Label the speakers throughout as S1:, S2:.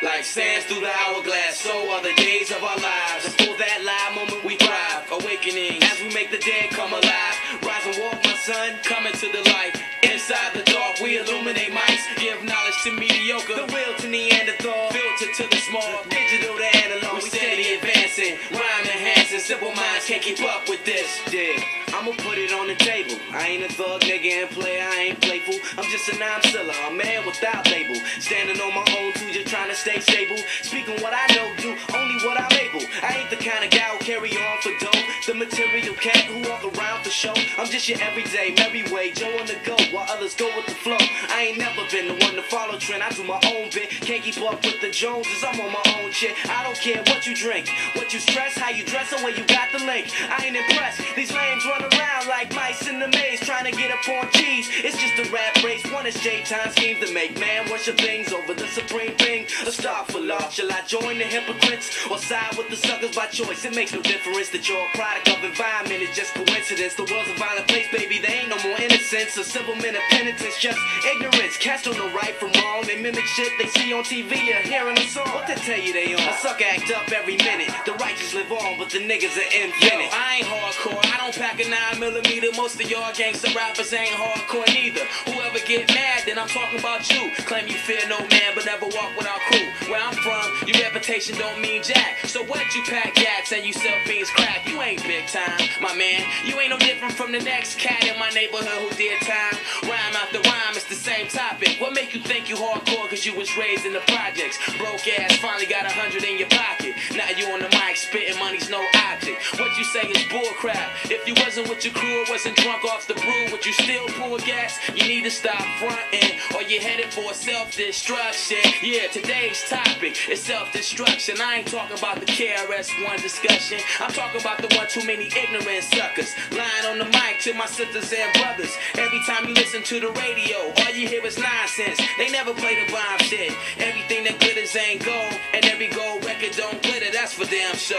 S1: Like sands through the hourglass, so are the days of our lives. And for that live moment we thrive, awakening as we make the dead come alive. Rise and walk, my son, come into the light. Inside the dark we illuminate mice, give knowledge to mediocre, the will to Neanderthal, filter to the small, digital to analog. We steady advancing, rhyme enhancing, simple minds can't keep up with this. Yeah, I'ma put it on the table. I ain't a thug nigga and player, I ain't playful. I'm just a non-seller, a man without label. Standing on my own too, just trying to stay stable. Speaking what I know, do only what I'm able. I ain't the kind of guy who carry on for dough, the material cat who walk around for show. I'm just your everyday merry way, Joe on the go, while others go with the flow. I ain't never been the one to follow trend, I do my own bit. Can't keep up with the Joneses, I'm on my own shit. I don't care what you drink, what you stress, how you dress, or where you got the link. I ain't impressed, these lames run around like mice in the maze, trying to get up on cheese. It's just a rap race, one is J-Time schemes to make man worship things over the supreme thing. A star for love, shall I join the hypocrites or side with the suckers by choice? It makes no difference that you're a product of environment, it's just coincidence. The world's a violent place, baby, there ain't no more innocence. A civil men of penitence, just ignorance. Cats don't know right from wrong, they mimic shit they see on TV or hearing a song. What they tell you they on? A sucker act up every minute, the righteous live on, but the niggas are infinite. Yo, I ain't hardcore, I don't pack a 9mm. Most of y'all gangsta rappers ain't hardcore neither. Whoever get mad, then I'm talking about you. Claim you fear no man, but never walk without crew. Where I'm from, your reputation don't mean jack. So what you pack gats and you sell fiends crack? You ain't big time, my man. You ain't no different from the next cat in my neighborhood who did time. Rhyme after rhyme, it's the same topic. What make you think you hardcore cause you was raised in the projects? Broke ass, finally got 100 in your pocket. Now you on the mic spitting, money's no object. What you say is bullcrap. If you wasn't with your crew or wasn't drunk off the brew, would you still pull gas? You need to stop fronting or you're headed for self-destruction. Yeah, today's topic is self-destruction. I ain't talking about the KRS-One discussion. I'm talking about the one too many ignorant suckers lying on the mic to my sisters and brothers. Every time you listen to the radio, all you hear is nonsense. They never play the bomb shit. Everything that glitters ain't gold, and every gold record don't glitter, that's for damn sure.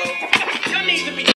S1: Y'all need to be